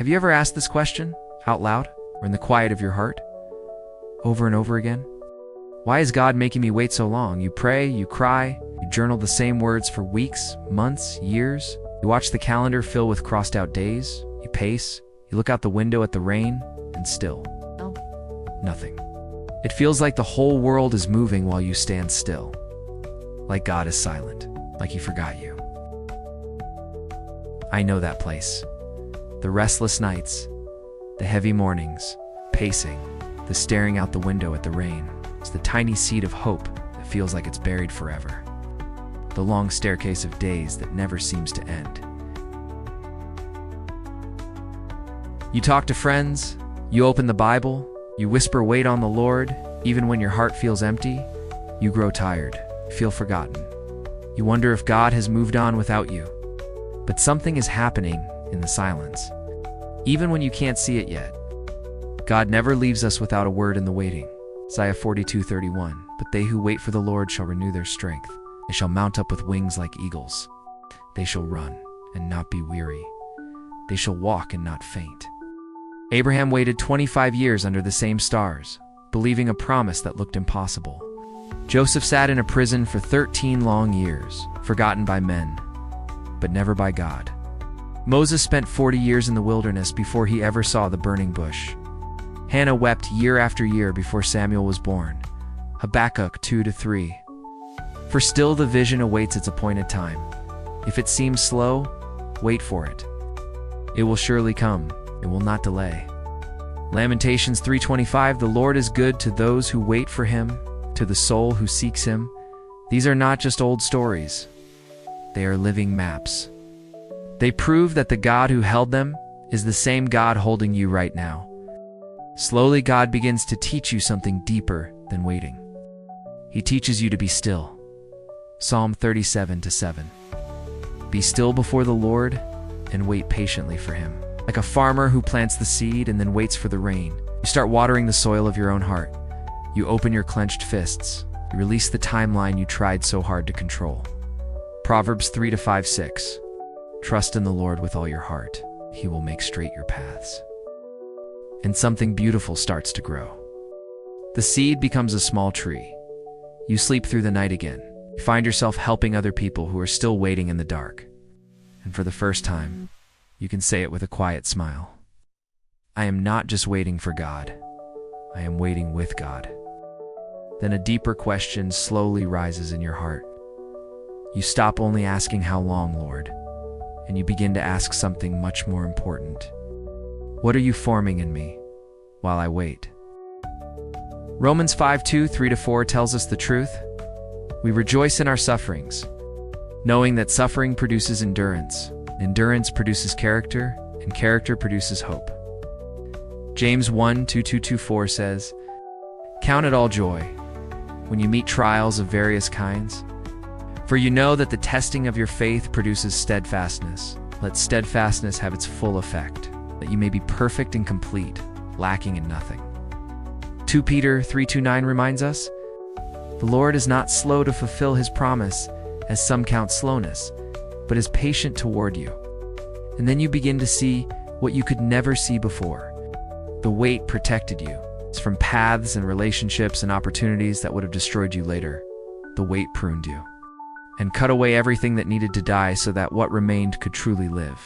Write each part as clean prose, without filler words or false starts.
Have you ever asked this question out loud or in the quiet of your heart? Over and over again? Why is God making me wait so long? You pray, you cry, you journal the same words for weeks, months, years. You watch the calendar fill with crossed out days. You pace, you look out the window at the rain, and still, nothing. It feels like the whole world is moving while you stand still. Like God is silent, like he forgot you. I know that place. The restless nights, the heavy mornings, pacing, the staring out the window at the rain. It's the tiny seed of hope that feels like it's buried forever. The long staircase of days that never seems to end. You talk to friends, you open the Bible, you whisper wait on the Lord, even when your heart feels empty. You grow tired, feel forgotten. You wonder if God has moved on without you. But something is happening in the silence. Even when you can't see it yet. God never leaves us without a word in the waiting. Isaiah 42:31. But they who wait for the Lord shall renew their strength. They shall mount up with wings like eagles. They shall run and not be weary. They shall walk and not faint. Abraham waited 25 years under the same stars, believing a promise that looked impossible. Joseph sat in a prison for 13 long years, forgotten by men, but never by God. Moses spent 40 years in the wilderness before he ever saw the burning bush. Hannah wept year after year before Samuel was born. Habakkuk 2-3. For still the vision awaits its appointed time. If it seems slow, wait for it. It will surely come. It will not delay. Lamentations 3:25. The Lord is good to those who wait for him, to the soul who seeks him. These are not just old stories. They are living maps. They prove that the God who held them is the same God holding you right now. Slowly, God begins to teach you something deeper than waiting. He teaches you to be still. Psalm 37:7. Be still before the Lord and wait patiently for him. Like a farmer who plants the seed and then waits for the rain, you start watering the soil of your own heart. You open your clenched fists. You release the timeline you tried so hard to control. Proverbs 3-5-6. Trust in the Lord with all your heart. He will make straight your paths. And something beautiful starts to grow. The seed becomes a small tree. You sleep through the night again. You find yourself helping other people who are still waiting in the dark. And for the first time, you can say it with a quiet smile. I am not just waiting for God. I am waiting with God. Then a deeper question slowly rises in your heart. You stop only asking how long, Lord, and you begin to ask something much more important. What are you forming in me while I wait? Romans 5:3-4 tells us the truth. We rejoice in our sufferings, knowing that suffering produces endurance. Endurance produces character, and character produces hope. James 1:2-4 says, Count it all joy when you meet trials of various kinds, for you know that the testing of your faith produces steadfastness. Let steadfastness have its full effect, that you may be perfect and complete, lacking in nothing. 2 Peter 3:2-9 reminds us, The Lord is not slow to fulfill his promise, as some count slowness, but is patient toward you. And then you begin to see what you could never see before. The wait protected you. It's from paths and relationships and opportunities that would have destroyed you later. The wait pruned you and cut away everything that needed to die so that what remained could truly live.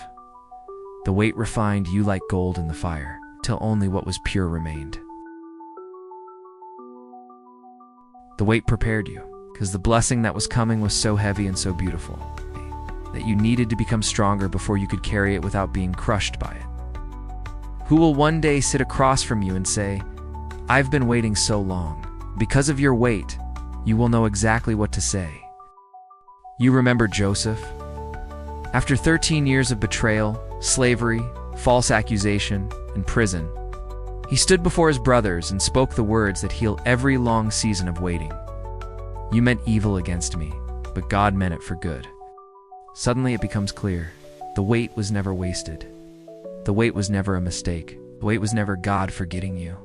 The wait refined you like gold in the fire, till only what was pure remained. The wait prepared you, because the blessing that was coming was so heavy and so beautiful, that you needed to become stronger before you could carry it without being crushed by it. Who will one day sit across from you and say, I've been waiting so long. Because of your wait, you will know exactly what to say. You remember Joseph? After 13 years of betrayal, slavery, false accusation, and prison, he stood before his brothers and spoke the words that heal every long season of waiting. You meant evil against me, but God meant it for good. Suddenly it becomes clear. The wait was never wasted. The wait was never a mistake. The wait was never God forgetting you.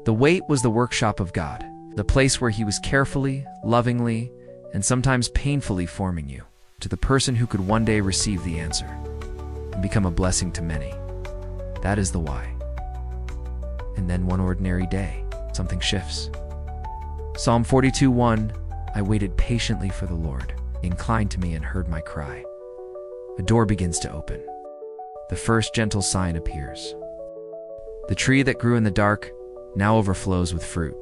The wait was the workshop of God, the place where he was carefully, lovingly, and sometimes painfully forming you to the person who could one day receive the answer. and become a blessing to many. That is the why. And then one ordinary day, something shifts. Psalm 42:1, I waited patiently for the Lord. He inclined to me and heard my cry. A door begins to open. The first gentle sign appears. The tree that grew in the dark now overflows with fruit.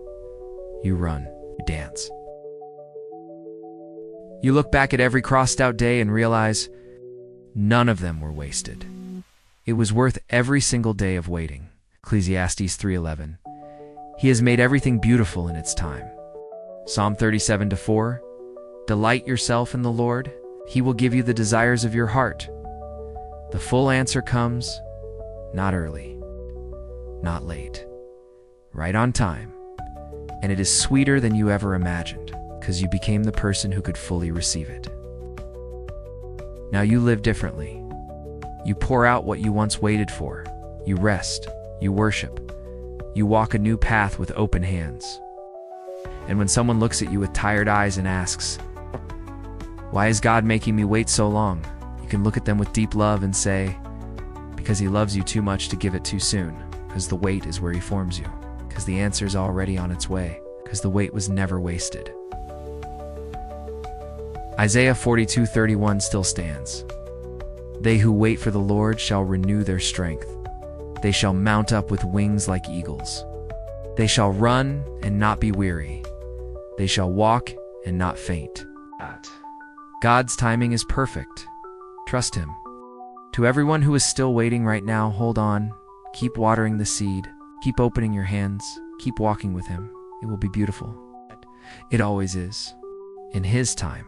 You run, you dance. You look back at every crossed out day and realize none of them were wasted. It was worth every single day of waiting. Ecclesiastes 3:11. He has made everything beautiful in its time. Psalm 37:4. Delight yourself in the Lord. He will give you the desires of your heart. The full answer comes, not early, not late, right on time. And it is sweeter than you ever imagined, because you became the person who could fully receive it. Now you live differently. You pour out what you once waited for. You rest. You worship. You walk a new path with open hands. And when someone looks at you with tired eyes and asks, why is God making me wait so long? You can look at them with deep love and say, because He loves you too much to give it too soon, because the wait is where He forms you, because the answer is already on its way, because the wait was never wasted. Isaiah 42:31 still stands. They who wait for the Lord shall renew their strength. They shall mount up with wings like eagles. They shall run and not be weary. They shall walk and not faint. God's timing is perfect. Trust Him. To everyone who is still waiting right now, hold on. Keep watering the seed. Keep opening your hands. Keep walking with Him. It will be beautiful. It always is. In His time.